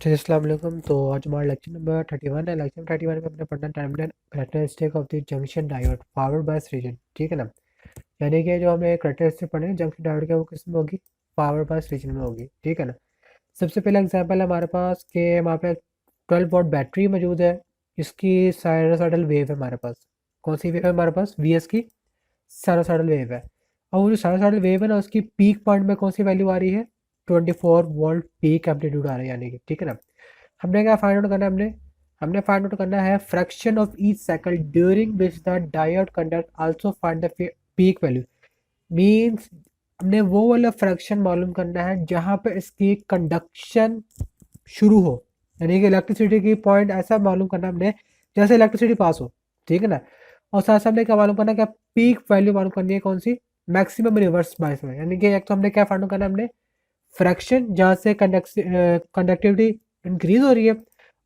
जी, अस्सलाम वालेकुम। तो आज हमारा लेक्चर नंबर 31 है। लेक्चर 31 में हमने पढ़ना terminal characteristic of the junction diode powered by region, ठीक है ना। यानी कि जो हमें कैरेक्टरिस्टिक पढ़े जंक्शन डायोड के, वो किस में होगी? पावर्ड बाय रीजन में होगी, ठीक है ना। सबसे पहला एग्जांपल है हमारे पास कि वहाँ पे 12 वोल्ट बैटरी मौजूद है। इसकी साइनोसॉइडल वेव है हमारे पास। कौन सी वेव है हमारे पास? वी एस की साइनोसॉइडल वेव है। और वो जो साइनोसॉइडल वेव है ना, उसकी पीक पॉइंट में कौन सी वैल्यू आ रही है? 24 वोल्ट पीक एम्पलीट्यूड आ रही है, यानी कि, ठीक है ना। हमने क्या फाइंड आउट करना है? हमने हमने फाइंड आउट करना है fraction of each cycle during which the diode conduct also find the peak value. Means हमने वो वाला फ्रैक्शन मालूम करना है जहां पे इसकी कंडक्शन शुरू हो, यानी कि इलेक्ट्रिसिटी की पॉइंट ऐसा मालूम करना हमने जैसे इलेक्ट्रिसिटी पास हो, ठीक है ना। और साथ साथ हमने क्या मालूम करना है? क्या पीक वैल्यू मालूम करनी है? कौन सी? मैक्सिमम रिवर्स बायस में। यानी कि एक तो हमने क्या फाइंड आउट करना है? हमने फ्रैक्शन जहाँ से कंडक्टिविटी इंक्रीज हो रही है,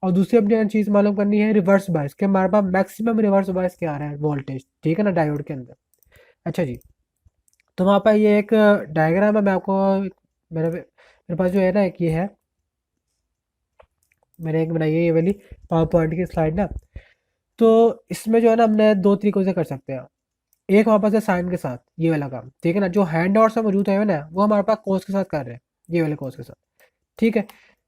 और दूसरी अपनी चीज़ मालूम करनी है रिवर्स बायस के हमारे पास मैक्सिमम रिवर्स बायस क्या आ रहा है वोल्टेज, ठीक है ना, डायोड के अंदर। अच्छा जी, तो वहाँ पर ये एक डायग्राम है। मैं आपको मेरे पास जो है ना, एक ये है, मैंने एक बनाई है ये वाली पावर पॉइंट की स्लाइड ना। तो इसमें जो है ना, हमने दो तरीकों से कर सकते हैं। एक हमारे पास है साइन के साथ ये वाला काम, ठीक है ना। जो हैंड आउट से मौजूद है ना, वो हमारे पास कोस के साथ कर रहे हैं, ये वाले कोस के साथ, ठीक है।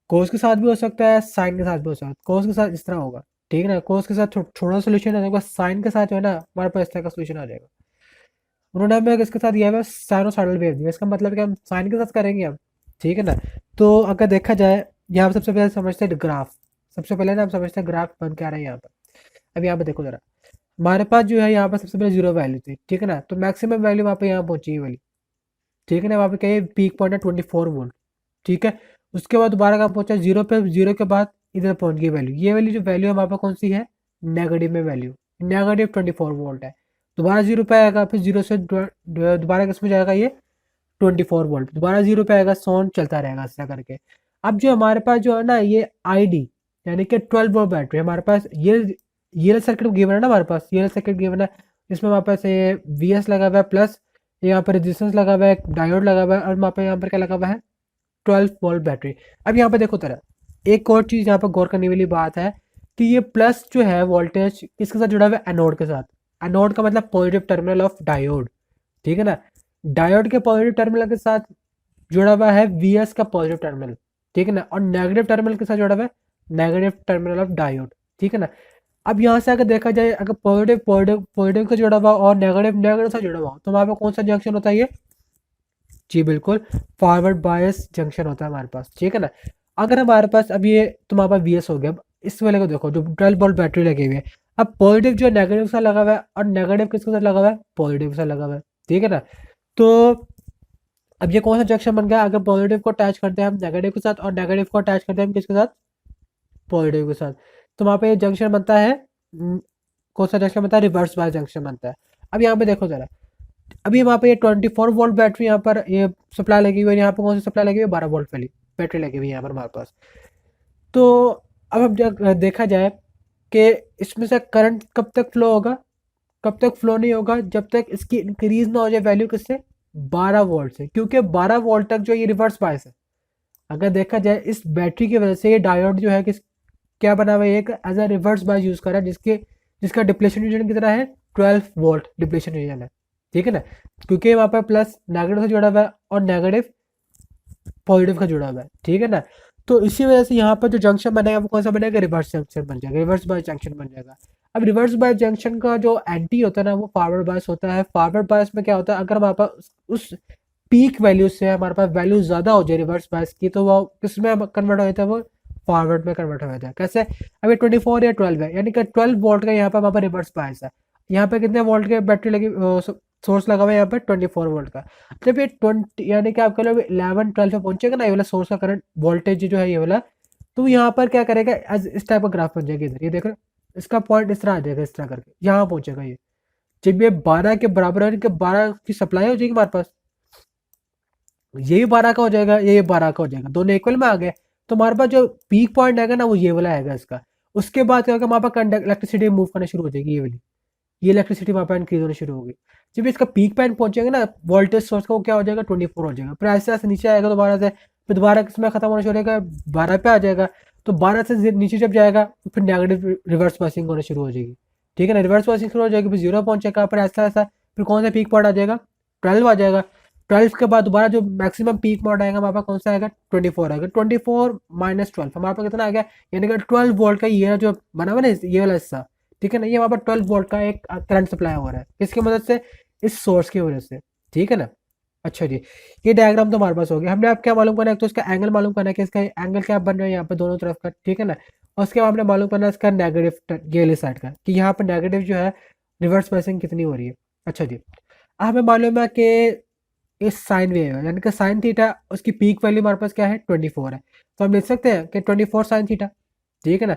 कोस के साथ भी हो सकता है, साइन के साथ भी हो सकता है। कोस के साथ इस तरह होगा, ठीक है ना। कोस के साथ छोटा सोल्यूशन आ जाएगा, साइन के साथ जो है ना हमारे पास इस तरह का सोल्यूशन आ जाएगा। उन्होंने हमें इसके साथ दिया हुआ साइनोसॉइडल वेव दिया, इसका मतलब कि हम साइन के साथ करेंगे हम, ठीक है ना। तो अगर देखा जाए, यहाँ पर सबसे पहले समझते हैं ग्राफ। सबसे पहले ना हम समझते हैं ग्राफ बन के आ रहा है यहाँ पर। अब यहाँ पे देखो जरा, हमारे पास जो है यहाँ पर सबसे पहले जीरो वैल्यू थी, ठीक है ना। तो मैक्सिमम वैल्यू वहाँ पे यहाँ पहुंची है वाली, ठीक है ना। वहाँ पे क्या है? पीक पॉइंट है 24 वोल्ट, ठीक है। उसके बाद दोबारा कहाँ पहुंचा? जीरो पे। जीरो के बाद इधर पहुंच गई वैल्यू। ये वाली जो वैल्यू है हमारे पास कौन सी है? नेगेटिव में वैल्यू, नेगेटिव 24 वोल्ट है। दोबारा जीरो पे आएगा, फिर जीरो से दोबारा किस में जाएगा? ये 24 वोल्ट। दोबारा जीरो पे आएगा, सोन चलता रहेगा ऐसा करके। अब जो हमारे पास जो है ना, ये आई डी, यानी कि 12 वोल्ट बैटरी हमारे पास, ये सर्किट गिवन है ना हमारे पास, ये सर्किट गिवन है। इसमें हमारे पास ये वी एस लगा हुआ है, प्लस यहाँ पर रेजिस्टेंस लगा हुआ है, डायोड लगा हुआ है, और वहाँ पे यहाँ पर क्या लगा हुआ है? 12 वोल्ट बैटरी। अब यहाँ पे देखो तरह, एक और चीज़ यहाँ पर गौर करने वाली बात है कि ये प्लस जो है वोल्टेज किसके साथ जुड़ा हुआ है? एनोड के साथ। एनोड का मतलब पॉजिटिव टर्मिनल ऑफ डायोड, ठीक है ना। डायोड के पॉजिटिव टर्मिनल के साथ जुड़ा हुआ है वी एस का पॉजिटिव टर्मिनल, ठीक है ना। और नेगेटिव टर्मिनल के साथ जुड़ा हुआ है नेगेटिव टर्मिनल ऑफ डायोड, ठीक है ना। अब यहाँ से अगर देखा जाए, अगर पॉजिटिव पॉजिटिव पॉजिटिव से जुड़ा हुआ और नेगेटिव नेगेटिव से जुड़ा हुआ, तो वहाँ पे कौन सा जंक्शन होता है? ये, जी बिल्कुल, फॉरवर्ड बायस जंक्शन होता है हमारे पास, ठीक है ना। अगर हमारे पास अब ये तुम्हारे पास वी एस हो गया, अब इस वाले को देखो जो 12 वोल्ट बैटरी लगी हुई है। अब पॉजिटिव जो नेगेटिव के साथ लगा हुआ है, और नेगेटिव किसके साथ लगा हुआ है? पॉजिटिव के साथ लगा हुआ है, ठीक है ना। तो अब ये कौन सा जंक्शन बन गया? अगर पॉजिटिव को अटैच करते हैं हम नेगेटिव के साथ, और नेगेटिव को अटैच करते हैं हम किसके साथ? पॉजिटिव के साथ, तो वहाँ पे ये जंक्शन बनता है। कौन सा जंक्शन बनता है? रिवर्स बायस जंक्शन बनता है। अब यहाँ पे देखो जरा, अभी वहाँ पे ये 24 वोल्ट बैटरी यहाँ पर ये सप्लाई लगी हुई है। यहाँ पे कौन सी सप्लाई लगी हुई है? 12 वोल्ट वाली बैटरी लगी हुई है यहाँ पर हमारे पास। तो अब हम जब देखा जाए कि इसमें से करंट कब तक फ्लो होगा? कब तक फ्लो नहीं होगा? जब तक इसकी इंक्रीज ना हो जाए वैल्यू किससे? 12 वोल्ट से, क्योंकि 12 वोल्ट तक जो ये रिवर्स बायस है। अगर देखा जाए इस बैटरी की वजह से ये डायोड जो है किस क्या बना हुआ है? एक as a reverse bias use कर रहा है, जिसका डिप्लेशन रीजन कितना है? 12 वोल्ट डिप्लेशन रीजन है, ठीक है ना। क्योंकि वहाँ पर प्लस नेगेटिव से जुड़ा हुआ है और नेगेटिव पॉजिटिव का जुड़ा हुआ है, ठीक है ना। तो इसी वजह से यहाँ पर जो जंक्शन बनेगा वो कौन सा बनेगा? रिवर्स जंक्शन बन जाएगा, रिवर्स बायस जंक्शन बन जाएगा। अब रिवर्स बायस जंक्शन का जो एंटी होता है ना, वो फॉरवर्ड बायस होता है। फॉरवर्ड बायस में क्या होता है? अगर हमारे पास उस पीक वैल्यू से हमारे पास वैल्यू ज़्यादा हो जाए रिवर्स बायस की, तो वो किस में कन्वर्ट हो जाता है? वो फॉरवर्ड में कन्वर्ट हो जाता है। कैसे? अभी 24 या 12 है, यानी कि 12 वोल्ट का यहाँ पर हमारे पास रिवर्स बायस है। यहाँ पे कितने वोल्ट के बैटरी लगी, सोर्स लगा हुआ है यहाँ पे 24 वोल्ट का। जब ये 20 यानी कि आपका लोग 11 12 पे पहुंचेगा ना, ये वाला सोर्स का करंट वोल्टेज जो है ये वाला, तो यहाँ पर क्या करेगा? इस टाइप का ग्राफ बन जाएगा इधर, ये देख रहे हो? इसका पॉइंट इस तरह आ जाएगा, इस तरह करके यहाँ पहुंचेगा ये। जब ये 12 के बराबर है, कि 12 की सप्लाई हो जाएगी हमारे पास, ये भी 12 का हो जाएगा, ये 12 का हो जाएगा, दोनों इक्वल में आ गए। तो हमारे पास जो पीक पॉइंट आएगा ना, वो ये वाला आएगा इसका। उसके बाद क्या होगा? हमारे पास इलेक्ट्रिसिटी मूव करना शुरू हो जाएगी, ये वाली, ये इलेक्ट्रिसिटी वहाँ पे इंक्रीज होनी शुरू होगी। जब इसका पीक पॉइंट पहुंचेगा ना वोल्टेज सोर्स का, वो क्या हो जाएगा? 24 हो जाएगा। फिर ऐसे ऐसे नीचे आएगा दोबारा से, फिर दोबारा किसमें खत्म होना शुरू होगा? 12 पे आ जाएगा। तो 12 से नीचे जब जाएगा तो फिर नेगेटिव रिवर्स पासिंग होना शुरू हो जाएगी, ठीक है ना, रिवर्स पासिंग शुरू हो जाएगी, फिर 0 पहुंचेगा, फिर ऐसा ऐसा, फिर कौन सा पीक पॉइंट आ जाएगा, 12 आ जाएगा। 12 के बाद दोबारा जो मैक्सिमम पीक पॉइंट आएगा हमारे पास कौन सा आएगा, 24 आएगा। 24 माइनस 12 हमारे पास कितना आ गया, यानी कि 12 वोल्ट का ये जो बना हुआ ना ये वाला हिस्सा, ठीक है ना, ये हमारे पास 12 वोल्ट का एक करंट सप्लाई हो रहा है, किसकी मदद से, इस सोर्स की वजह से, ठीक है ना। अच्छा जी, ये डायग्राम तो हमारे पास हो गया। हमने आप क्या मालूम करना है, तो इसका एंगल मालूम करना है कि इसका एंगल क्या बन रहा है यहाँ पे दोनों तरफ का, ठीक है ना। और उसके बाद हमने मालूम करना है इसका नेगेटिव ये वाली साइड का, कि यहाँ पर नेगेटिव जो है रिवर्स पासिंग कितनी हो रही है। अच्छा जी, हमें मालूम है कि इस साइन वेव है, यानी कि साइन थीटा उसकी पीक वैल्यू हमारे पास क्या है, 24 है, तो हम लिख सकते हैं कि 24 साइन थीटा, ठीक है ना।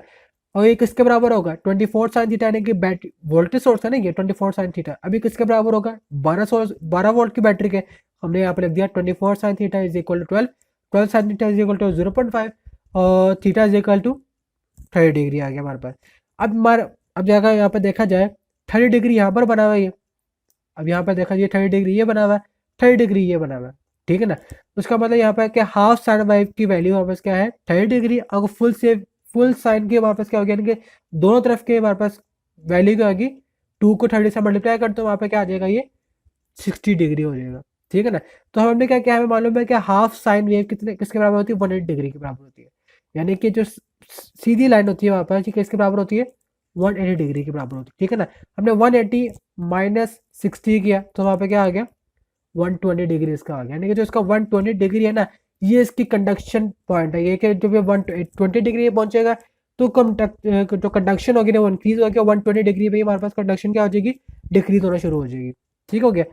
और ये किसके बराबर होगा, 24 साइन थीटा, यानी कि बैटरी वोल्टेज सोर्स है ना ये 24 साइन थीटा, अभी किसके बराबर होगा, 12 वोल्ट की बैटरी के। हमने यहाँ पर लिख दिया 24 sine theta is equal to 12, 12 sine theta is equal to 0.5 और theta is equal to 30 degree आ गया हमारे पास। अब जाकर यहाँ पर देखा जाए 30 डिग्री यहाँ पर बना हुआ है, अब यहाँ पर देखा जाए 30 डिग्री ये बना हुआ है, 30 डिग्री ये बना हुआ है, ठीक है ना। उसका मतलब यहाँ पर क्या, हाफ साइन वेव की वैल्यू वापस क्या है, 30 डिग्री। अगर फुल साइन के वापस क्या हो गया, यानी कि दोनों तरफ के हमारे पास वैल्यू क्या होगी, 2 को 30 से मल्टीप्लाई कर तो वहाँ पे क्या आ जाएगा, ये 60 डिग्री हो जाएगा, ठीक है ना। तो हमने क्या क्या हमें मालूम है कि हाफ साइन वेव कितने किसके बराबर होती है, 180 डिग्री के बराबर होती है, यानी कि जो सीधी लाइन होती है वहाँ पर किसके बराबर होती है, 180 डिग्री के बराबर होती है, ठीक है ना। हमने 180 माइनस 60 किया तो वहाँ पे क्या आ गया, 120 डिग्री इसका आ गया, यानी कि जो इसका 120 डिग्री है ना, ये इसकी कंडक्शन पॉइंट है, ये कि जब ये 120 डिग्री पहुंचेगा तो जो कंडक्शन होगी ना वो इंक्रीज होगी, 120 डिग्री पे हमारे पास कंडक्शन क्या हो जाएगी, डिक्रीज होना शुरू हो जाएगी, ठीक हो गया।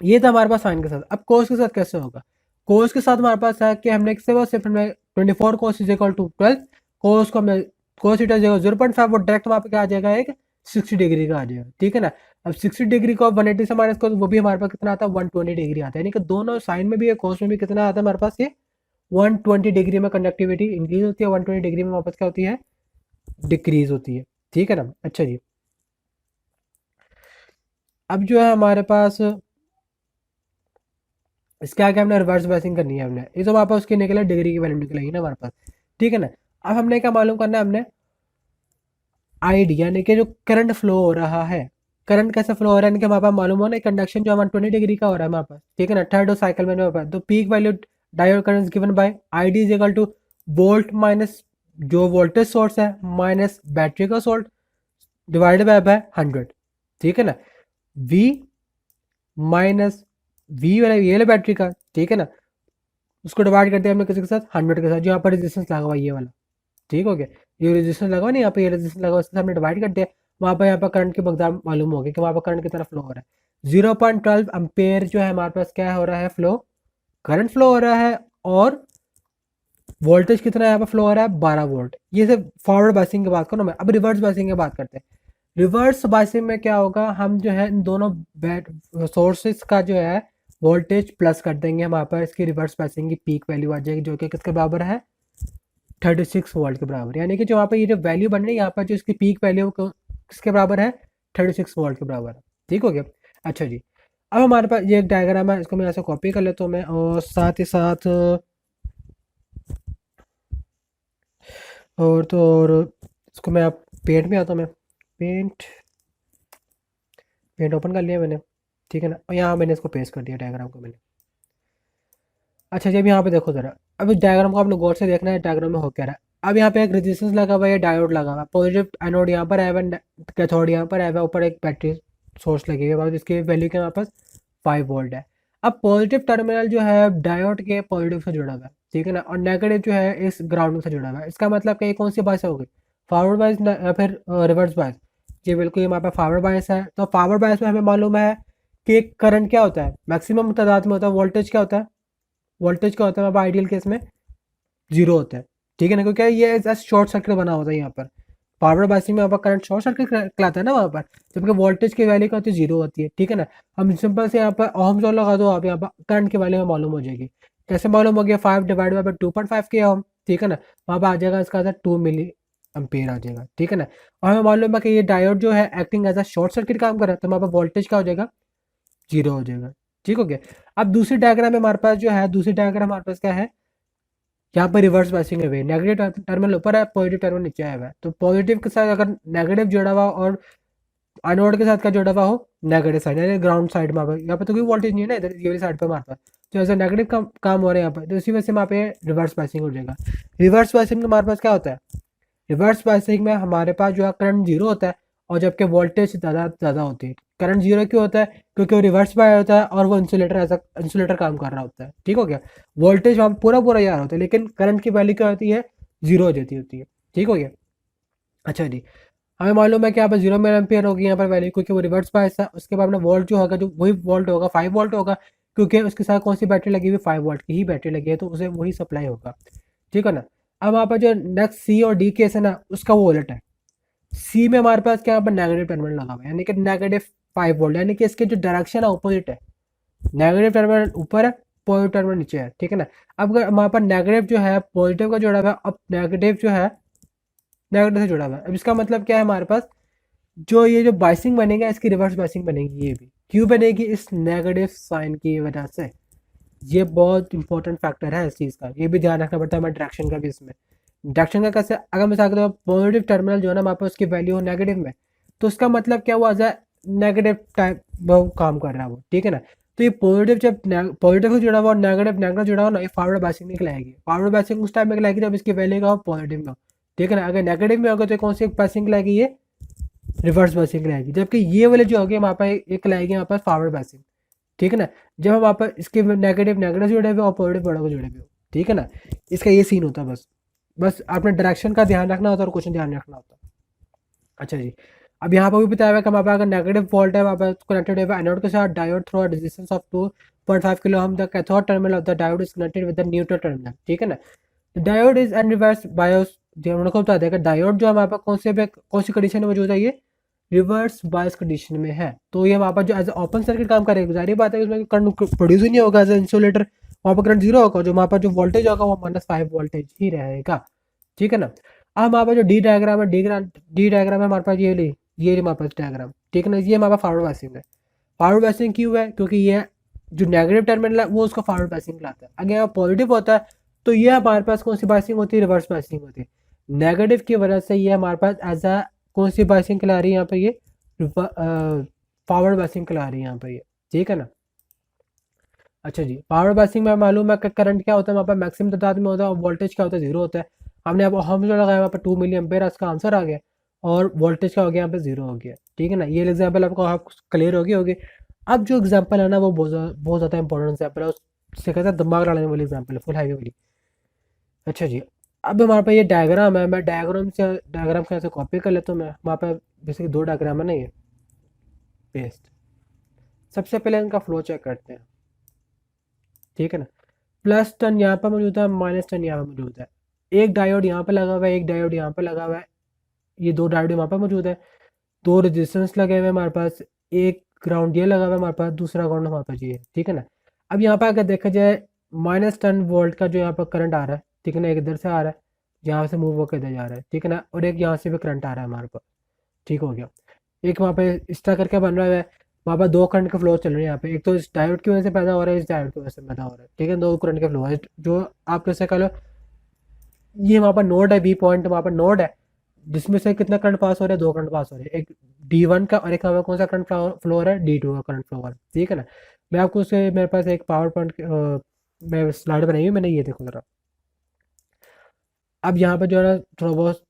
ये था हमारे पास साइन के साथ। अब कोस के साथ कैसे होगा, कोस के साथ हमारे पास है कि हमने सिर्फ हमने 24 कोस इज इक्वल टू 12, कोस को हमने कोस थीटा 0.5 वो डायरेक्ट वहाँ पे क्या आ जाएगा, एक 60 डिग्री का आ जाएगा, ठीक है ना। अब 60 डिग्री को 180 से माइनस करो तो वो भी हमारे पास कितना आता है, 120 डिग्री आता है, यानी कि दोनों साइन में भी है कोस में भी कितना आता है हमारे पास, ये 120 डिग्री में कंडक्टिविटी इंक्रीज होती है, 120 डिग्री में वापस क्या होती है, डिक्रीज होती है, ठीक है ना। अच्छा जी, अब जो है हमारे पास इसके आगे हमने रिवर्स बायसिंग करनी है, हमने ये तो हमारे पास उसकी निकले डिग्री की वैल्यू निकलेगी ना हमारे पास, ठीक है ना। अब हमने क्या मालूम करना है, हमने आईडी यानी कि जो करंट फ्लो हो रहा है, करंट कैसे फ्लो हो रहा है, यानी कि हमारे पास मालूम हो ना कंडक्शन जो हमारा 20 डिग्री का हो रहा है हमारे पास, ठीक है ना, थर्ड साइकिल में हमारे पास तो peak value diode current given by ID is equal two volt minus जो वोल्टेज सोर्स है माइनस बैटरी का सोल्ट डिवाइडेड बाय 100, ठीक है ना। वी माइनस वी वाला ये वाला बैटरी का, ठीक है ना, उसको डिवाइड करते हैं हमने किसी के साथ, 100 के साथ, जो यहाँ पर रेजिस्टेंस लगा हुआ है ये वाला, ठीक हो गया। ये रेजिस्टेंस लगा हुआ नहीं यहाँ पे, ये रेजिस्टेंस लगा हुआ इसके साथ हमने डिवाइड कर दिया, वहाँ पर यहाँ पर करंट के मकदार मालूम हो गया कि वहाँ पर करंट कितना फ्लो हो रहा है, 0.12 एम्पेयर जो है हमारे पास क्या हो रहा है, फ्लो करंट फ्लो हो रहा है, और वोल्टेज कितना यहाँ पर फ्लो हो रहा है, 12 वोल्ट। ये सिर्फ फॉरवर्ड बायसिंग की बात करो मैं, अब रिवर्स बायसिंग की बात करते हैं। रिवर्स बायसिंग में क्या होगा, हम जो है इन दोनों सोर्सेज का जो है वोल्टेज प्लस कर देंगे, हमारे पास इसकी रिवर्स बायसिंग की पीक वैल्यू आ जाएगी जो कि किसके बराबर है, 36 वोल्ट के बराबर, यानी कि जो वहाँ पर ये जो वैल्यू बन रही है यहाँ पर जो इसकी पीक वैल्यू किसके बराबर है, 36 वोल्ट के बराबर है, ठीक हो गया। अच्छा जी, अब हमारे पास ये एक डायग्राम है, इसको मैं ऐसे कॉपी कर लेता हूँ मैं, और साथ ही साथ और इसको मैं आप पेंट में आता हूँ मैं, पेंट पेंट ओपन कर लिया मैंने, ठीक है ना, और यहाँ मैंने इसको पेस्ट कर दिया डायग्राम को मैंने। अच्छा जब यहाँ पे देखो जरा, अब इस डायग्राम को आपने गौर से देखना है डायग्राम में हो क्या रहा है। अब यहाँ पे एक रेजिस्टेंस लगा हुआ है, डायोड लगा हुआ है, पॉजिटिव एनोड यहाँ पर आया हुआ है, कैथोड यहाँ पर आया हुआ है, ऊपर एक बैटरी सोर्स लगी हुई है जिसकी वैल्यू के हमारे पास 5 वोल्ट है। अब पॉजिटिव टर्मिनल जो है डायोड के पॉजिटिव से जुड़ा हुआ है, ठीक है ना, और नेगेटिव जो है इस ग्राउंड से जुड़ा हुआ है। इसका मतलब कि ये कौन सी बायस होगी, फॉरवर्ड बायस या फिर रिवर्स बायस। जी बिल्कुल, ये हमारे पास फॉरवर्ड बायस है, तो फॉरवर्ड बायस में हमें मालूम है कि करंट क्या होता है, मैक्सिमम तादाद में होता है, वोल्टेज क्या होता है, वोल्टेज क्या होता है आइडियल केस में, जीरो होता है, ठीक है ना, क्योंकि ये शॉर्ट सर्किट बना होता है यहाँ पर, पावर बायसिंग में वहाँ पर करंट शॉर्ट सर्किट कहलाता है ना वहाँ पर, जबकि वोल्टेज की वैल्यू क्या होती है, जीरो होती है, ठीक है ना। हम सिंपल से यहाँ पर ओहम लॉ लगा दो, आप यहाँ पर करंट की वैल्यू मालूम हो जाएगी। कैसे मालूम हो गया, 5 डिवाइड बाई 2.5 के ओम, ठीक है ना, वहाँ पर आ जाएगा इसका आंसर 2 मिली एम्पेयर आ जाएगा, ठीक है ना। और हमें मालूम है कि ये डायोड जो है acting as a short circuit काम कर रहा है, तो वहाँ पर वोल्टेज क्या हो जाएगा, जीरो हो जाएगा, ठीक हो गया। अब दूसरी डायग्राम में हमारे पास जो है, दूसरी डायग्राम हमारे पास क्या है, यहाँ पर रिवर्स बायसिंग है, नेगेटिव टर्मिनल ऊपर है, पॉजिटिव टर्मिनल नीचे आया हुआ है। तो पॉजिटिव के साथ अगर नेगेटिव जुड़ा हुआ और एनोड के साथ क्या जुड़ा हुआ हो, नेगेटिव साइड यानी ग्राउंड साइड में यहाँ पे तो कोई वोल्टेज नहीं है ना, इधर ये वाली साइड पे हमारे पास, तो ऐसा नेगेटिव काम हो रहा है यहाँ पर, तो इसी वजह से वहाँ पे रिवर्स बायसिंग हो जाएगा। रिवर्स बायसिंग में हमारे पास क्या होता है, रिवर्स बायसिंग में हमारे पास जो है करंट जीरो होता है और जबकि वोल्टेज ज़्यादा होती है। करंट जीरो क्यों होता है, क्योंकि वो रिवर्स बाय होता है और वो इंसुलेटर ऐसा इंसुलेटर काम कर रहा होता है, ठीक हो गया। वोल्टेज वहाँ पूरा यार होता है, लेकिन करंट की वैल्यू क्या होती है, जीरो हो जाती होती है, ठीक हो गया। अच्छा जी, हमें मालूम है कि यहाँ पर 0 मिली एम्पियर होगी यहाँ पर वैल्यू, क्योंकि वो रिवर्स बायस है। उसके बाद में वोल्ट जो होगा, जो वही वोल्ट होगा 5 वोल्ट होगा, क्योंकि उसके साथ कौन सी बैटरी लगी हुई, 5 वोल्ट की ही बैटरी लगी है, तो उसे वही सप्लाई होगा, ठीक है ना। अब यहाँ पर जो नेक्स्ट सी और डी केस है ना, उसका वो उलट है। सी में हमारे पास क्या, यहाँ पर नेगेटिव टर्मिनल लगा हुआ है, यानी कि नेगेटिव 5 वोल्ट, यानी कि इसके जो डायरेक्शन है अपोजिट है। नेगेटिव टर्मिनल ऊपर है, पॉजिटिव टर्मिनल नीचे है, ठीक है ना। अब अगर हमारे पास नेगेटिव जो है पॉजिटिव का जुड़ा हुआ है, अब नेगेटिव जो है नेगेटिव से जुड़ा हुआ है। अब इसका मतलब क्या है, हमारे पास जो ये जो बाइसिंग बनेगा, इसकी रिवर्स बाइसिंग बनेगी। ये भी क्यों बनेगी, इस नेगेटिव साइन की वजह से। ये बहुत इंपॉर्टेंट फैक्टर है इस चीज़ का, ये भी ध्यान रखना पड़ता है हमारे डायरेक्शन का भी। इसमें डायरेक्शन का कैसे, अगर मैं साथ पॉजिटिव टर्मिनल जो है ना हमारे पास उसकी वैल्यू हो नेगेटिव में, तो उसका मतलब क्या हुआ, एज नेगेटिव टाइप वो काम कर रहा है वो, ठीक है ना। तो ये पॉजिटिव जब पॉजिटिव से जुड़ा हुआ और नेगेटिव जुड़ा हुआ ना, ये फॉरवर्ड बाइसिंग निकलाएगी। फॉरवर्ड बाइसिंग उस टाइम में निकलाएगी जब इसकी वैल्यू का हो पॉजिटिव में हो, ठीक है ना। अगर नेगेटिव में होगा तो कौन सी बाइसिंग लाएगी, ये रिवर्स बाइसिंग लाएगी। जबकि ये वाले जो होगी वहाँ पर एक लाएगी यहाँ पर फॉरवर्ड बाइसिंग, ठीक है ना। जब हम वहाँ पर इसके नेगेटिव जुड़े हुए और पॉजिटिव बड़ों को जुड़े हुए हो, ठीक है ना। इसका ये सीन होता है बस। बस आपने डायरेक्शन का ध्यान रखना होता है और कुछ ध्यान रखना होता है। अच्छा जी, अब यहाँ पर भी बताया हुआ है कि हमारे पास अगर नेगेटिव वोल्ट है वहाँ पर कनेक्टेड है एनोड के साथ, diode through resistance of 2.5 kilo ohm the cathode terminal of the diode is connected with the neutral terminal, ठीक है ना। Diode is and reverse bias, जो हम लोग को बता देगा डायोड जो हमारे पास कौन सी कंडीशन में मौजूद है, ये रिवर्स बायस कंडीशन में है। तो ये वहाँ पर जो एज ओपन सर्किट काम करेगा, जाहिर बात है उसमें करंट प्रोड्यूस ही नहीं होगा एज इंसुलेटर, वहाँ पर करंट जीरो होगा, जो वहाँ पर जो वोल्टेज होगा वो -5 वोल्टेज ही रहेगा, ठीक है ना। अब हमारे पास जो डी डायग्राम है हमारे पास, ये हमारे पास डायग्राम, ठीक है ना। ये हमारे पास फॉरवर्ड बायसिंग है। फॉरवर्ड बायसिंग क्यों है, क्योंकि ये जो नेगेटिव टर्मिनल है वो उसका फॉरवर्ड बायसिंग लाता है। अगर यहाँ पॉजिटिव होता है तो ये हमारे पास कौन सी बायसिंग होती है, रिवर्स बायसिंग होती है। नेगेटिव की वजह से ये हमारे पास एज अ कौन सी बायसिंग खिला रही है यहाँ पे, ये फॉरवर्ड बायसिंग खिला रही है यहाँ पे ये, ठीक है ना। अच्छा जी, पावर बायसिंग में मालूम है कि करंट क्या होता है, वहाँ पर मैक्सिमम तादाद में होता है और वोल्टेज क्या होता है, जीरो होता है। हमने अब हम जो लगाया वहाँ पर 2 मिली एम्पेयर, इसका आंसर आ गया। और वोल्टेज क्या हो गया, यहाँ पे जीरो हो गया, ठीक है ना। ये एग्जाम्पल आपको आप क्लियर होगी। अब जो एग्जाम्पल है ना वो बहुत ज़्यादा इंपॉर्टेंट एग्जाम्पल है, उससे कहते हैं दिमाग लड़ाने वाली एग्जाम्पल है, फुल हाईवे वाली। अच्छा जी, अब हमारे पास ये डायग्राम है, मैं डायग्राम कैसे कॉपी कर लेता हूँ। मैं वहाँ पर बेसिकली 2 डायग्राम है ना, ये पेस्ट। सबसे पहले इनका फ्लो चेक करते हैं, ठीक है ना। प्लस टर्न यहाँ पर मौजूद है, माइनस टर्न यहाँ पर मौजूद है। एक डायोड यहाँ पे लगा हुआ है, एक डायोड यहाँ पे लगा हुआ है। ये 2 डायोड यहाँ पे मौजूद है। 2 रेजिस्टेंस लगे हुए हैं हमारे पास। एक ग्राउंड ये लगा हुआ है हमारे पास, दूसरा ग्राउंड हमारे पास ये है, ठीक है ना। अब यहाँ पे अगर देखा जाए -10 वोल्ट का जो यहाँ पर करंट आ रहा है, ठीक है ना, एक इधर से आ रहा है, यहाँ से मूव होकर इधर जा रहा है, ठीक है ना। और एक यहाँ से भी करंट आ रहा है हमारे पास, ठीक हो गया। एक वहाँ पे इस तरह करके बन रहा है, वहाँ पर 2 करंट के फ्लो चल रहे हैं यहाँ पे। एक तो इस डायोड की वजह से पैदा हो रहा है, इस डायोड की वजह से पैदा हो रहा है, ठीक है। 2 करंट के फ्लो है, जो आप कैसे कह लो, ये वहाँ पर नोड है, बी पॉइंट वहाँ पर नोड है, जिसमें से कितना करंट पास हो रहा है, 2 करंट पास हो रहे हैं। एक D1 का और एक हमें कौन सा करंट फ्लो हो रहा है, D2 का करंट फ्लो हो रहा है, ठीक है ना। मैं आपको उससे, मेरे पास एक पावर पॉइंट मैं स्लाइड बनाई हुई मैंने, ये देखो जरा। अब यहाँ पर जो है ना थोड़ा बहुत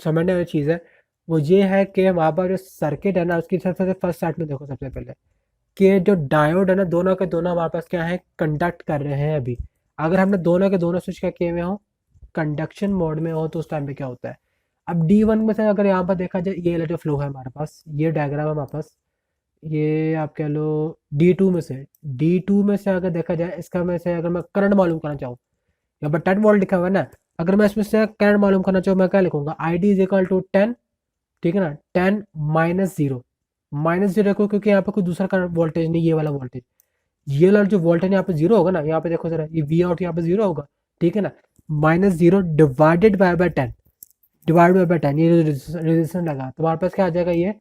समझने वाली चीज़ है, वो ये है कि वहाँ पर जो सर्किट है ना, उसकी सबसे फर्स्ट स्टार्ट में देखो सबसे पहले कि जो डायोड है ना, दोनों के दोनों हमारे पास क्या है, कंडक्ट कर रहे हैं अभी। अगर हमने दोनों के दोनों स्विच क्या किए हुए हो, कंडक्शन मोड में हो, तो उस टाइम पे क्या होता है। अब D1 में से अगर यहाँ पर देखा जाए, ये वाला जो फ्लो है हमारे पास, ये डायग्राम है हमारे पास, ये आप कह लो D2 में से अगर देखा जाए, इसका में से अगर मैं करंट मालूम करना चाहूँ, यहाँ पर 10 वोल्ट लिखा हुआ है ना, अगर मैं इसमें से करंट मालूम करना चाहूँ, मैं क्या लिखूंगा, ID इज इक्वल टू 10, ठीक है ना। 10 -0 को, क्योंकि यहाँ पे कोई दूसरा करंट वोल्टेज नहीं, ये वाला वोल्टेज, ये वाला जो वोल्टेज यहाँ पे जीरो होगा ना, यहाँ पे देखो जरा, ये वी आउट यहाँ पे जीरो होगा, ठीक है ना। -0 डिवाइडेड बाय 10, ये रेजिस्टेंस लगा, तो हमारे पास क्या आ जाएगा, ये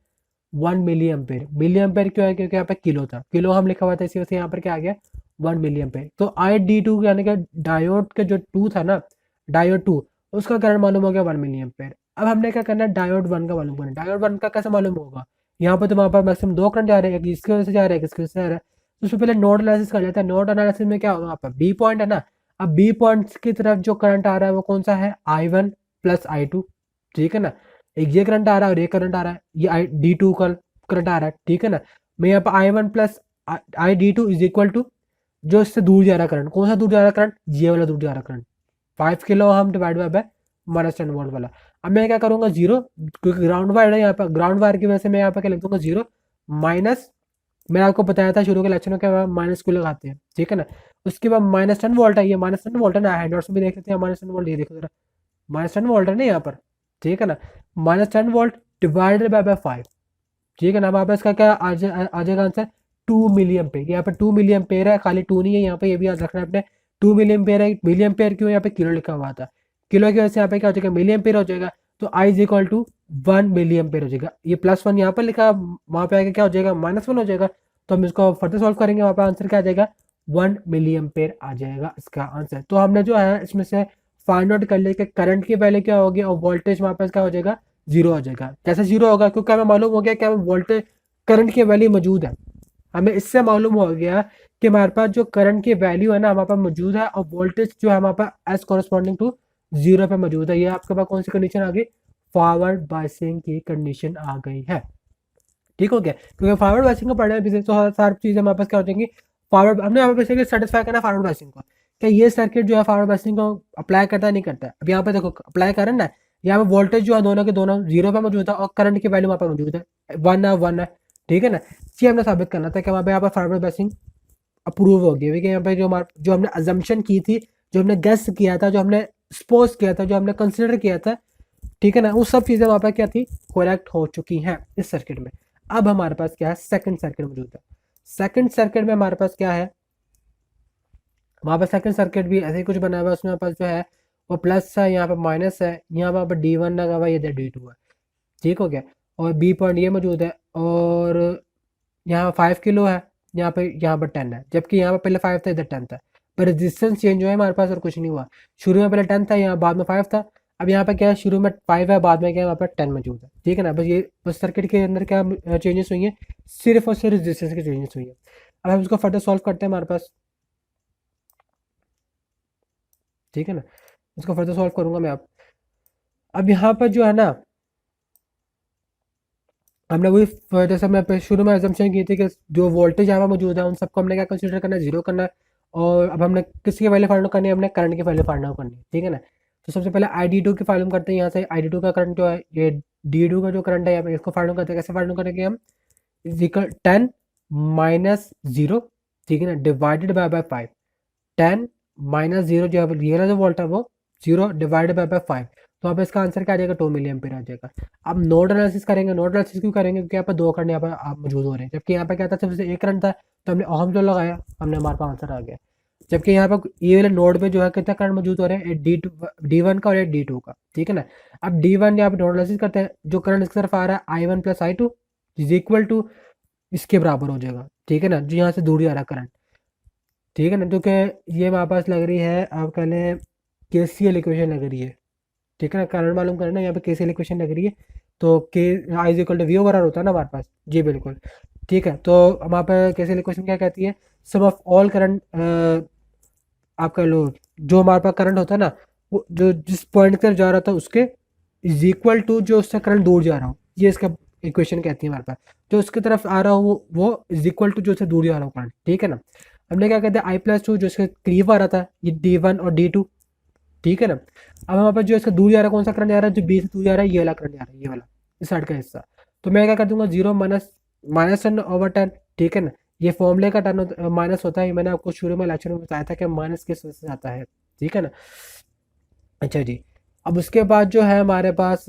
1 मिली एम्पेयर। मिली एम्पेयर क्यों है, क्योंकि यहाँ पे किलो था, किलो हम लिखा हुआ था, इसी वजह से यहाँ पर क्या आ गया, 1 मिली एम्पेयर। तो आई डी टू यानी कि डायोड के जो टू था ना, डायोड टू, उसका करंट मालूम हो गया 1 मिली एम्पेयर। अब हमने क्या करना है, डायोड वन का मालूम करना है। डायोड वन का कैसे मालूम होगा, यहाँ पर तो वहाँ पर मैक्सिमम दो करंट जा रहे हैं, एक इसकी वजह से जा रहा है, एक इसकी वजह से जा रहा है। तो उससे पहले नोड एनालिसिस कर लेते हैं। नोड एनालिसिस में क्या होगा, वहाँ पर बी पॉइंट है ना, अब बी पॉइंट की तरफ जो करंट आ रहा है वो कौन सा है, I1 प्लस I2, ठीक है ना। एक ये करंट आ रहा है और ये करंट आ रहा है, ये आई डी टू का करंट आ रहा है, ठीक है ना। मैं यहाँ पर I1 प्लस I D two is equal to जो इससे दूर जा रहा करंट, कौन सा दूर जा रहा करंट, ये वाला दूर जा रहा करंट, 5 किलो हम डिवाइड बाय -10 वोल्ट वाला। अब मैं क्या करूंगा, जीरो, क्योंकि ग्राउंड वायर है यहाँ पर, ग्राउंड वायर की वजह से मैं यहाँ पर क्या लिख दूंगा, जीरो माइनस, मैंने आपको बताया था शुरू के लेक्चर में क्या माइनस क्यों लगाते हैं, ठीक है ना। उसके बाद -10 वोल्ट है, ये -10 वोल्ट है ना, हैंडआउट्स में भी देख लेते हैं -10 वोल्ट, ये देखो जरा -10 वोल्ट है ना यहाँ पर, ठीक है ना। -10 वोल्ट डिवाइडेड बाय 5, ठीक है ना। वहाँ पे इसका क्या आ जाएगा आंसर, 2 मिली एम्पेयर। यहाँ पे 2 मिली एम्पेयर है, खाली टू नहीं है यहाँ पे, ये भी याद रखना है अपने, 2 मिली एम्पेयर है। मिली एम्पेयर क्यों, यहाँ पे किलो लिखा हुआ था, किलो की वजह से यहाँ पे क्या हो जाएगा, मिली एम्पेयर हो जाएगा। तो I is equal to 1 milli ampere हो जाएगा। ये +1 यहाँ पर लिखा, वहाँ पे आगे क्या हो जाएगा, -1 हो जाएगा। तो हम इसको फर्दर सॉल्व करेंगे, वहाँ पे आंसर क्या आ जाएगा, 1 मिली एम्पेयर आ जाएगा इसका आंसर। तो हमने जो है इसमें से फाइंड आउट कर लिया कि करंट की वैल्यू क्या होगी और वोल्टेज वहाँ पे क्या हो जाएगा, जीरो हो जाएगा। कैसे जीरो होगा, क्योंकि हमें मालूम हो गया कि हमें वोल्टेज करंट की वैल्यू मौजूद है। हमें इससे मालूम हो गया कि हमारे पास जो करंट की वैल्यू है ना हमारे पास मौजूद है, और वोल्टेज जो है हमारे पास एज कॉरेस्पॉन्डिंग टू जीरो पे मौजूद है। ये आपके पास कौन सी कंडीशन आ गई, फॉरवर्ड बायसिंग की कंडीशन आ गई है, ठीक हो गया। क्योंकि फॉरवर्ड बायसिंग को पढ़ने में तो सारी चीज़ें हमारे पास क्या हो जाएंगी, फॉरवर्ड, हमने यहाँ पे बेसिकली सेटिस्फाई करना फॉरवर्ड बायसिंग को, कि ये सर्किट जो है फॉरवर्ड बायसिंग को अप्लाई करता है नहीं करता है। अब यहाँ पे देखो अप्लाई करें ना, यहाँ पे वोल्टेज जो है दोनों के दोनों जीरो पे मौजूद है और करंट की वैल्यू वहाँ पे मौजूद है, वन है, ठीक है ना। ये हमने साबित करना था कि वहाँ पे यहाँ पर फॉरवर्ड बायसिंग अप्रूव हो गई, क्योंकि यहाँ पे जो हमने अजम्पशन की थी, जो हमने गेस किया था, जो हमने सपोज किया था, जो हमने कंसिडर किया था, ठीक है ना, वो सब चीज़ें वहाँ पर क्या थी, करेक्ट हो चुकी हैं इस सर्किट में। अब हमारे पास क्या है, सेकंड सर्किट मौजूद है। सेकंड सर्किट में हमारे पास क्या है, वहाँ पर सेकंड सर्किट भी ऐसे ही कुछ बना हुआ है। उसमें हमारे पास जो है वो प्लस है, यहाँ पर माइनस है, यहाँ पर D1 लगा हुआ है, इधर D2 है, ठीक हो गया। और बी पॉइंट ये मौजूद है, और यहाँ 5 किलो है, यहाँ पर 10 है, जबकि यहाँ पर पहले 5 था, इधर 10 था। पर रेजिस्टेंस चेंज हुआ है हमारे पास और कुछ नहीं हुआ। शुरू में पहले 10 था, यहाँ बाद में 5 था। अब यहाँ पे क्या है, शुरू में 5 है, बाद में क्या है, वहाँ पर 10 मौजूद है, ठीक है ना। बस ये बस सर्किट के अंदर क्या चेंजेस हुई हैं, सिर्फ और सिर्फ रेजिस्टेंस की चेंजेस हुई है। अब हम इसको फर्दर सॉल्व करते हैं हमारे पास, ठीक है ना। इसको फर्दर सॉल्व करूंगा मैं। अब यहाँ पर जो है ना, हमने वही जैसे मैं शुरू में एजम्पशन की थी कि जो वोल्टेज यहाँ पर मौजूद है उन सबको हमने क्या कंसीडर करना है, जीरो करना है। और अब हमने किसकी वैल्यू फाइंड आउट करनी है, हमने करंट की वैल्यू फाइंड आउट करनी है, ठीक है ना। तो सबसे पहले आई डी टू की फाइंड करते हैं। यहाँ से आई डी टू का करंट जो है, ये डी टू का जो करंट है यहाँ पे, इसको फाइंड आउट करते हैं। कैसे फाइंड आउट करेंगे हम, इजिकल 10 माइनस जीरो, ठीक है ना, डिवाइडेड बाय 5। 10 माइनस जीरो जो है, ये वाला जो वोल्ट है वो जीरो डिवाइडेड बाय 5। तो अब इसका आंसर क्या आ जाएगा, 2 मिली एम्पीयर आ जाएगा। अब नोड एनालिसिस करेंगे। नोड एनालिसिस क्यों करेंगे, क्योंकि यहाँ पर दो करंट यहाँ पर आप मौजूद हो रहे हैं, जबकि यहाँ पे क्या था, सिर्फ एक करंट था, तो हमने ओहम लॉ लगाया, हमने हमारे पास आंसर आ गया। जबकि यहाँ पर ये वाले नोड पे जो है कितना करंट मौजूद हो रहे हैं, D1 का और D2 का, ठीक है ना। अब D1 यहाँ पे नोड एनालिसिस करते हैं, जो करंट इस तरफ आ रहा है I1 plus I2 is equal to इसके बराबर हो जाएगा, ठीक है ना, जो यहाँ से दूर जा रहा है करंट, ठीक है ना। क्योंकि ये हमारे पास लग रही है, आप कह लें KCL इक्वेशन लग रही है, ठीक है ना। कारण मालूम करना, यहाँ पे KCL इक्वेशन लग रही है, तो के I is equal to V over R होता है ना हमारे पास, जी बिल्कुल, ठीक है। तो हमारे पे KCL इक्वेशन क्या कहती है, सम ऑफ ऑल करंट, आप कह लो जो हमारे पास करंट होता है ना, वो जो जिस पॉइंट की तरफ जा रहा था उसके इज इक्वल टू जो उससे करंट दूर जा रहा हो, ये इसका इक्वेशन कहती है हमारे पास। जो उसकी तरफ आ रहा हो वो इज इक्वल टू जो उससे दूर जा रहा हो करंट, ठीक है ना। हमने क्या कहते हैं, I+2 जो इसके करीब आ रहा था, ये D1 और D2, ठीक है ना। अब हमारे पास जो इसका दूर जा रहा है, कौन सा करंट जा रहा है, जो बी से दूर जा रहा है, ये वाला करंट जा रहा है, ये वाला इस साइड का हिस्सा। तो मैं क्या कर दूंगा, 0 -10/10, ठीक है ना। ये फॉर्मूले का माइनस होता है, मैंने आपको शुरू में लेक्चर में बताया था कि माइनस किस वजह से आता है, ठीक है ना। अच्छा जी, अब उसके बाद जो है हमारे पास,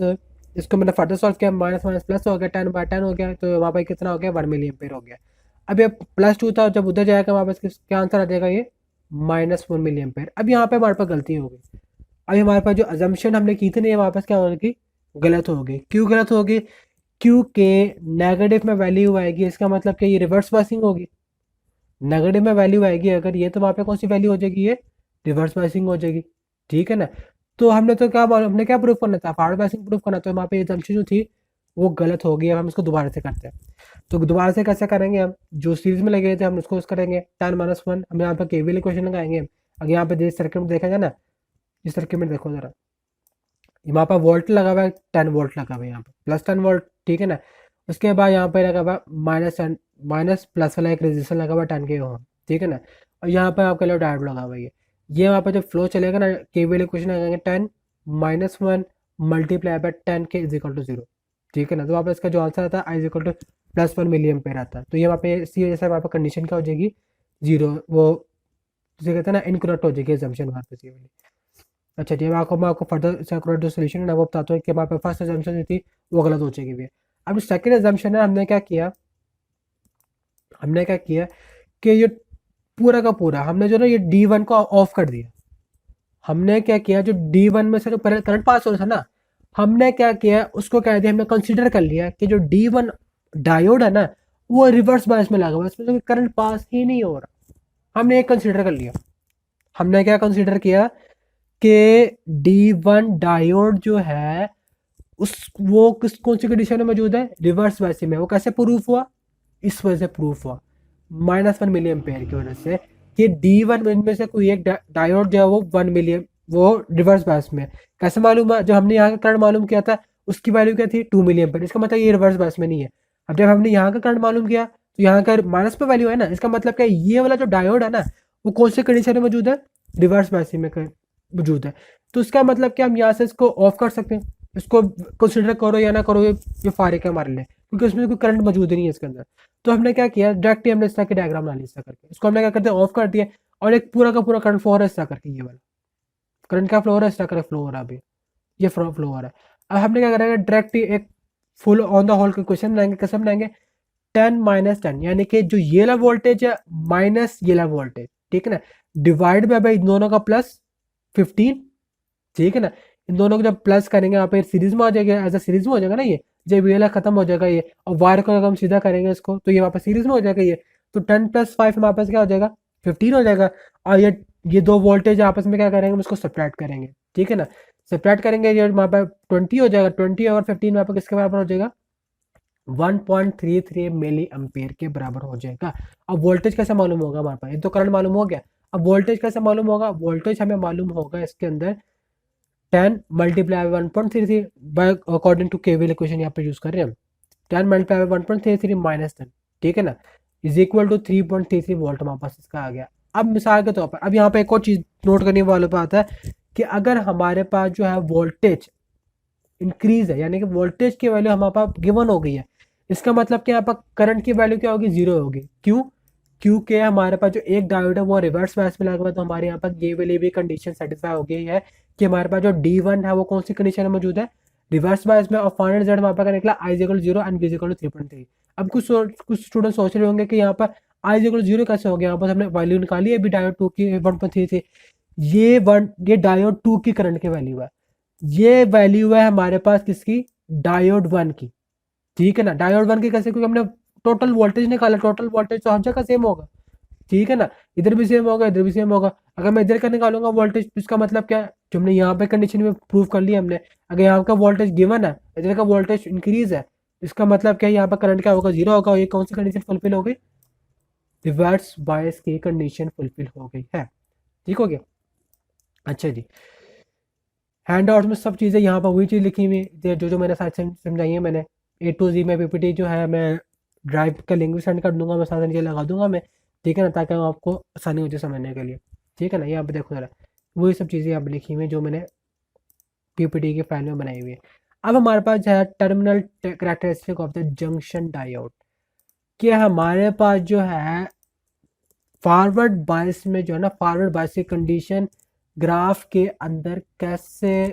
इसको मैंने फर्दर सॉल्व किया, माइनस माइनस प्लस हो गया, 10/10 हो गया, तो वहाँ पर कितना हो गया, 1 मिली एम्पेयर हो गया। अब ये +2 था, जब उधर जाएगा वहाँ पर क्या आंसर आ जाएगा, ये -1 मिली एम्पेयर। अब यहाँ पे हमारे पास गलती हो गई। अभी हमारे पास जो अजम्पशन हमने की थी ना, ये वापस क्या होगी, गलत होगी। क्यों गलत होगी, क्योंकि नेगेटिव में वैल्यू आएगी, इसका मतलब कि ये रिवर्स बायसिंग होगी, नेगेटिव में वैल्यू आएगी अगर ये, तो वहाँ पे कौन सी वैल्यू हो जाएगी, ये रिवर्स बायसिंग हो जाएगी, ठीक है ना। तो हमने तो क्या हमने क्या प्रूफ करना था, फॉरवर्ड बायसिंग प्रूफ करना, तो वहाँ पे assumption जो थी वो गलत हो गई। अब हम इसको दोबारा से करते हैं। तो दोबारा से कैसे करेंगे, हम जो सीरीज में लगे थे हम उसको यूज करेंगे, 10 - 1 हम यहाँ पर केवीएल इक्वेशन लगाएंगे। अगर यहाँ पे जिस सर्किट में देखा जाए ना, इस सर्किट में देखो जरा, वहाँ पर वोल्ट लगा हुआ है, 10 वोल्ट लगा हुआ है यहाँ पर, +10 वोल्ट, ठीक है ना। उसके बाद यहाँ पे लगा हुआ -10, माइनस प्लस वाला एक रेजिस्टेंस लगा हुआ 10 k ओम, ठीक है ना। और यहाँ पर आपका लो डायोड लगा हुआ है ये वहाँ पर जब फ्लो चलेगा ना, केवीएल इक्वेशन लगाएंगे, 10 - 1 मल्टीप्लाई बाय 10 k = 0, ठीक है ना। तो वहाँ पर इसका जो आंसर आता है I = +1 मिली एम्पेयर आता है। तो ये वहाँ पे इसी वजह से वहाँ पर कंडीशन क्या हो जाएगी, 0, वो जिसे कहते हैं ना इनकरेक्ट हो जाएगी एजम्पशन वहाँ पे ये वाली। अच्छा जी, मैं आपको फर्दर इसका जो सोल्यूशन है ना वो बताता हूँ कि वहाँ पे फर्स्ट एजम्पशन जो थी वो गलत हो जाएगी भी। अब सेकंड एजम्पशन है, हमने क्या किया कि ये पूरा का पूरा हमने जो ना ये D1 को ऑफ कर दिया। हमने क्या किया, जो D1 में से जो पहले करंट पास हो रहा था ना, हमने क्या किया उसको कह दिया, हमने कंसीडर कर लिया कि जो D1 डायोड है ना वो रिवर्स बायस में लगा हुआ है, इसमें तो करंट पास ही नहीं हो रहा। हमने एक कंसीडर कर लिया। हमने क्या कंसीडर किया कि D1 डायोड जो है उस वो किस कौन सी कंडीशन में मौजूद है, रिवर्स बायस में। वो कैसे प्रूफ हुआ, इस वजह से प्रूफ हुआ, -1 मिली एम्पेयर की वजह से कि D1 में से कोई एक डायोड जो है वो 1 मिलियन वो रिवर्स बायस में। कैसे मालूम है, जब हमने यहाँ का करंट मालूम किया था उसकी वैल्यू क्या थी, 2 मिली एम्पेयर, इसका मतलब ये रिवर्स बायस में नहीं है। अब जब हमने यहाँ का करंट मालूम किया तो यहाँ का माइनस पे वैल्यू है ना, इसका मतलब क्या, ये वाला जो डायोड है ना वो कौन से कंडीशन में मौजूद है, रिवर्स बायस में मौजूद है। तो इसका मतलब क्या, हम यहाँ से इसको ऑफ कर सकते हैं, इसको कंसिडर करो या ना करो ये फारिक है हमारे लिए, क्योंकि उसमें कोई करंट मौजूद ही नहीं है इसके अंदर। तो हमने क्या किया, डायरेक्ट ही हमने इस तरह की डायग्राम बना ली इस तरह करके, इसको हमने क्या करते हैं ऑफ कर दिया, और एक पूरा का पूरा करंट फ्लो हो रहा है इस तरह करके, ये वाला करंट क्या फ्लो हो रहा है, इस तरह करके फ्लो हो रहा है अभी, ये फ्लो हो रहा है। अब हमने क्या करेंगे, डायरेक्ट ही एक full on the whole question बनाएंगे। कैसे बनाएंगे, 10 - 10 यानी कि जो ये वाला वोल्टेज है माइनस ये वाला वोल्टेज, ठीक है ना, डिवाइड बाय भाई इन दोनों का +15, ठीक है ना। इन दोनों को जब प्लस करेंगे यहाँ पे सीरीज में आ जाएगा, एज अ सीरीज में हो जाएगा ना ये, जब ये वाला खत्म हो जाएगा ये, और वायर को अगर हम सीधा करेंगे इसको तो ये वापस सीरीज में हो जाएगा ये। तो 10 + 5 हमारे पास क्या हो जाएगा, 15 हो जाएगा। और ये दो वोल्टेज आपस में क्या करेंगे, हम इसको सब्ट्रैक्ट करेंगे, ठीक है ना। सब्ट्रैक्ट करेंगे, ये हमारे पास 20 हो जाएगा, 20 और 15 हमारे पास किसके बराबर हो जाएगा, 1.33 मिली एम्पेयर के बराबर हो जाएगा। अब वोल्टेज कैसे मालूम होगा हमारे पास, ये तो करंट मालूम हो गया। अब वोल्टेज कैसे मालूम होगा, वोल्टेज हमें मालूम होगा इसके अंदर 10 multiply 1.33 by according to KVL equation यहाँ पे यूज कर रहे हैं हम, 10 मल्टीप्लाई 1.33 -10, ठीक है ना, इज इक्वल टू 3.33 वोल्ट हमारे पास इसका आ गया। अब मिसाल के तौर पर अब यहाँ पे एक और चीज नोट करने वाले पे आता है कि अगर हमारे पास जो है वोल्टेज इंक्रीज है, यानी कि वोल्टेज की वैल्यू हमारे पास गिवन हो गई है, इसका मतलब कि यहाँ पर करंट की वैल्यू क्या होगी, 0 होगी। क्यों, क्योंकि हमारे पास जो एक डायोड है वो रिवर्स बायस में लगा हुआ है, तो हमारे यहाँ पर ये वाली भी कंडीशन सेटिस्फाई हो गई है कि हमारे पास जो D1 है वो कौन सी कंडीशन में मौजूद है, रिवर्स बायस में। और फाइनल रिजल्ट हमारे पास निकला I = 0 एंड B = 3.3। अब कुछ स्टूडेंट सोच रहे होंगे कि यहाँ पर I = 0 कैसे हो गया, यहाँ पर हमने वैल्यू निकाली है अभी डायोड 2 की 1.3 थी, ये डायोड 2 की करंट की वैल्यू है, ये वैल्यू है हमारे पास किसकी, डायोड 1 की, ठीक है ना। डायोड 1 की कैसे, क्योंकि हमने टोटल वोल्टेज निकाला, टोटल वोल्टेज तो हर जगह सेम होगा, ठीक है ना, इधर भी सेम होगा इधर भी सेम होगा। अगर मैं इधर का निकालूंगा वोल्टेज तो इसका मतलब क्या है, जो हमने यहाँ पे कंडीशन में प्रूव कर लिया हमने, अगर यहाँ का वोल्टेज गिवन है, इधर का वोल्टेज इंक्रीज है, इसका मतलब क्या है, यहाँ पर करंट क्या होगा, 0 होगा। ये कौन सी कंडीशन फुलफिल हो गई, रिवर्स बायस की कंडीशन फुलफिल हो गई है, ठीक हो गया। अच्छा जी, हैंड आउट में सब चीज़ें यहाँ पर वही चीज़ लिखी हुई है जो जो मैंने साथ समझाई है मैंने, A to Z में पीपीटी जो है मैं ड्राइव का लिंक भी सेंड कर दूंगा, मैं साथ नीचे लगा दूंगा मैं, ठीक है ना, ताकि आपको आसानी हो जाए समझने के लिए, ठीक है ना। यहाँ पे देखो जरा, वही सब चीज़ें यहाँ पे लिखी हुई हैं जो मैंने पीपीटी के फाइल में बनाई हुई है। अब हमारे पास जो है terminal characteristic of the junction diode, कि हमारे पास जो है फॉरवर्ड बायस में जो है ना, फॉरवर्ड बायस की कंडीशन ग्राफ के अंदर कैसे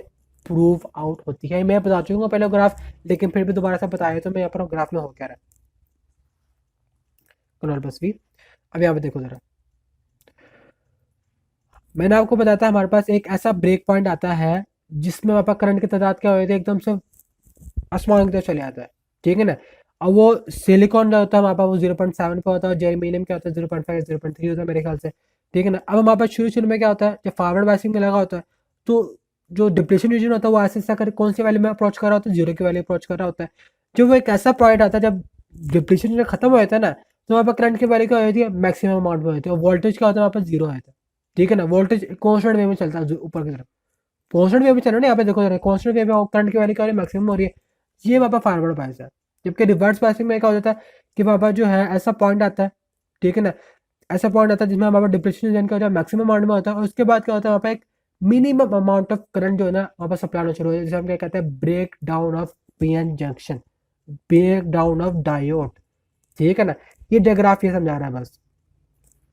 प्रूव आउट होती है, मैं बता चुका पहले ग्राफ, लेकिन फिर भी दोबारा से बताया तो मैं यहाँ पर ग्राफ में हो क्या रहा है, कंट्रोल प्लस V। अब यहाँ पे देखो जरा, मैंने आपको बताया था हमारे पास एक ऐसा ब्रेक पॉइंट आता है जिसमें हमारे पास करंट की तादाद क्या होती है, एकदम से आसमान की तरफ चले आता है, ठीक है ना। और वो सिलिकॉन जो होता है हमारे पास वो 0.7 पे होता है, और जर्मेनियम क्या होता है 0.5 0.3 होता है मेरे ख्याल से, ठीक है ना। अब हमारे पास शुरू शुरू में क्या होता है, जब फॉरवर्ड बायसिंग में लगा होता है तो जो डिप्लीशन रीजन होता है वो ऐसे ऐसा कर कौन सी वैल्यू में अप्रोच कर रहा होता है, जीरो की वैल्यू अप्रोच कर रहा होता है। जो वो एक ऐसा पॉइंट आता है जब डिप्लीशन रीजन खत्म हो जाता है ना, तो वहाँ पर करंट की वैल्यू क्या हो जाती है, मैक्सिमम अमाउंट में होती है, और वोल्टेज क्या होता है वहाँ पर जीरो होता है, ठीक है ना। वोल्टेज कॉन्स्टेंट वे में चलता है ऊपर की तरफ, कॉन्स्टेंट वे में चल रहा है ना, यहाँ पे देखो कॉन्स्टेंट वे में करंट की वैल्यू क्या हो रही है, मैक्सिमम हो रही है। ये वहाँ पर फॉरवर्ड बायस है। जबकि रिवर्स बायसिंग में क्या हो जाता है कि वहाँ पर जो है ऐसा पॉइंट आता है, ठीक है ना, ऐसा पॉइंट आता है जिसमें हमारा डिप्रेशन रीजन का जो मैक्सिमम अमाउंट में होता है, और उसके बाद क्या होता है वहाँ पे एक मिनिमम अमाउंट ऑफ करंट जो है ना वहाँ पर सप्लाई होना शुरू हो जाता है, जिसे हम क्या कहते हैं breakdown of PN junction, breakdown of diode, ठीक है ना। ये डायग्राफ ये समझा रहा है बस।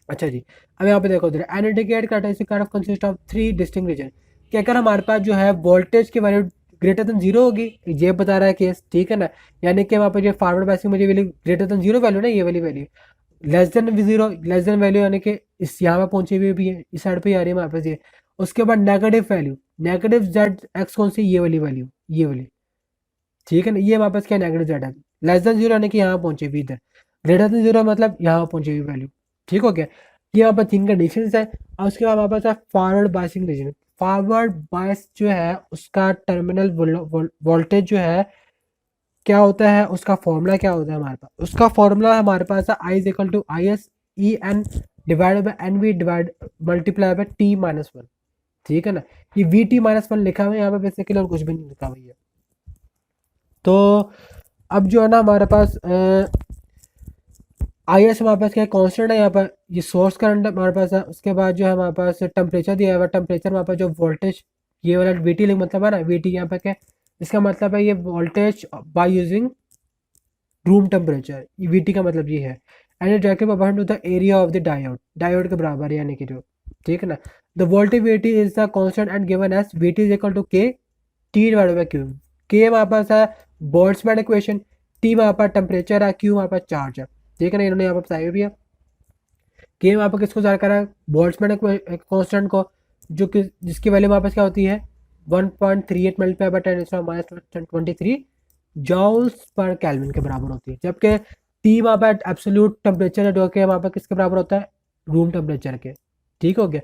अच्छा जी, अब यहाँ पे देखो इधर an indicate characteristic kind of consist of three distinct region, कि अगर हमारे पास जो है वोल्टेज की वैल्यू ग्रेटर देन जीरो होगी, ये बता रहा है केस, ठीक है ना, यानी कि वहाँ पे जो फॉरवर्ड बायसिंग में जो value greater than zero value ना, ये वाली value less than zero, less than value यानी कि इस यहाँ पे पहुंची हुई भी है, इस साइड पे आ रही है हमारे पास ये। उसके बाद negative value, negative Z x कौन सी, ये वाली वैल्यू, ये वाली, ठीक है ना, ये हमारे पास क्या नेगेटिव जेड है। लेस देन जीरो यानी कि यहाँ पहुंची हुई इधर, ग्रेटर देन जीरो मतलब यहाँ पहुंची हुई वैल्यू, ठीक हो गया। ये यहाँ पर तीन कंडीशन है, और उसके बाद हमारे पास है forward biasing region. Forward bias जो है उसका टर्मिनल वोल्टेज जो है क्या होता है, उसका फॉर्मूला क्या होता है हमारे पास, उसका फॉर्मूला हमारे पास है I is equal to I S E N divide by N V divide multiply by T minus one, ठीक है ना। ये वी टी माइनस वन लिखा हुआ है यहाँ पे बेसिकली, और कुछ भी नहीं लिखा हुआ है। तो अब जो है ना हमारे पास आई एस हमारे पास क्या कांस्टेंट है यहाँ पर, ये सोर्स करंट हमारे पास है। उसके बाद जो है हमारे पास टेम्परेचर दिया हुआ है, टेम्परेचर हमारे पास जो वोल्टेज, ये वाला वी टी मतलब है ना, वी टी यहाँ पे क्या, इसका मतलब है ये voltage by using room temperature, VT का मतलब ये है। And it directly proportional to the area of the diode, diode के बराबर है यानी कि जो, ठीक है ना। The voltage VT is the constant and given as VT is equal to K T divided by Q. के हमारे पास है बोल्ट्जमैन इक्वेशन, टी हमारे पास टेम्परेचर है, क्यू हमारे पास चार्ज है, ठीक है ना, इन्होंने यहाँ पर बताई हुई है। के हमारे पास किसको जाकर है, बोल्ट्जमैन कांस्टेंट को, जो कि जिसकी वैल्यू हमारे पास क्या होती है 1.38 मल्टीप्लाई बाय 10⁻23 जॉल्स पर केल्विन के बराबर होती है। जबकि टी वहाँ पर एब्सोल्यूट टेम्परेचर है जो कि वहाँ पर किसके बराबर होता है, रूम टेम्परेचर के, ठीक हो गया।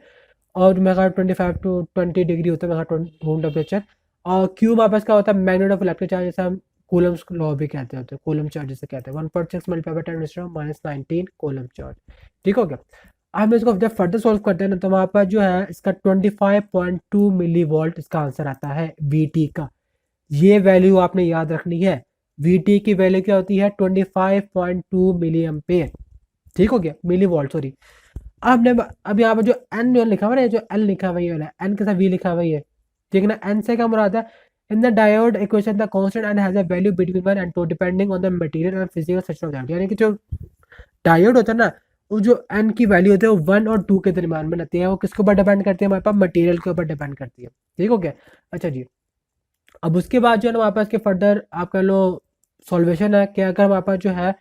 और मेगा 25 to 20 डिग्री होता है मेगा रूम टेम्परेचर। और क्यू हमारे पास क्या होता है मैग्नेट ऑफ इलेक्ट्रिक चार्ज, जैसे हम कूलम्स लॉ भी कहते होते हैं, कूलम चार्ज जिसे कहते हैं 1.6 मल्टीप्लाई बाय 10⁻19 कूलम चार्ज, ठीक हो गया। अब हम इसको जब फर्दर सॉल्व करते हैं ना, तो वहाँ पर जो है इसका 25.2 मिली वोल्ट इसका आंसर आता है वी टी का। ये वैल्यू आपने याद रखनी है, वीटी की वैल्यू क्या होती है 25.2 मिली एम्पेयर, ठीक हो गया, मिली वोल्ट सॉरी। आपने अब यहाँ पर जो एन जो लिखा हुआ है, जो एल लिखा हुआ है, एन के साथ वी लिखा हुआ है, ठीक है ना। एन से क्या मुराद है, in the diode equation the constant and has a value between 1 and 2 depending on the material and physical structure of that, यानी कि जो डायोड होता है ना, वो जो एन की वैल्यू होती है वो 1 और 2 के दरमियान में रहती है, वो किसके ऊपर डिपेंड करती है, हमारे पास मटेरियल के ऊपर डिपेंड करती है, ठीक हो गया। अच्छा जी, अब उसके बाद जो है ना हमारे पास के फर्दर आप कह लो सॉल्वेशन है कि अगर हमारे पास जो है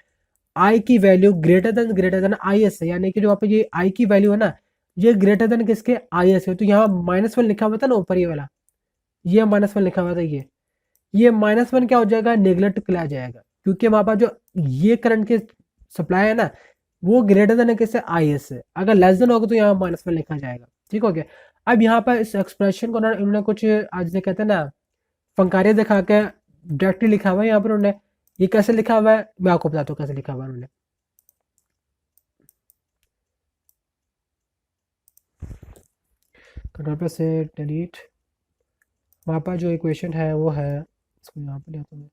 आई की value greater than I S है, यानी कि जो वहाँ पे ये आई की वैल्यू है ना, ये ग्रेटर देन किसके आई एस है, तो यहाँ -1 लिखा हुआ था ना ऊपर ये वाला, ये -1 लिखा हुआ था, ये -1 क्या हो जाएगा, नेग्लेक्ट किया जाएगा, क्योंकि हमारे पास जो ये करंट के सप्लाई है ना वो ग्रेटर देन किससे आई एस है, अगर लेस देन होगा तो यहाँ -1 लिखा जाएगा, ठीक हो गया। अब यहाँ पर इस एक्सप्रेशन को ना इन्होंने कुछ आज से कहते हैं ना फंकारिया दिखा के डायरेक्टली लिखा हुआ है यहाँ पर उन्होंने। ये कैसे लिखा हुआ है मैं आपको बताता हूँ कैसे लिखा हुआ है उन्होंने। कंट्रोल पे से डिलीट, वहाँ पर जो इक्वेशन है वो है, इसको यहाँ पर ले आता हूँ मैं।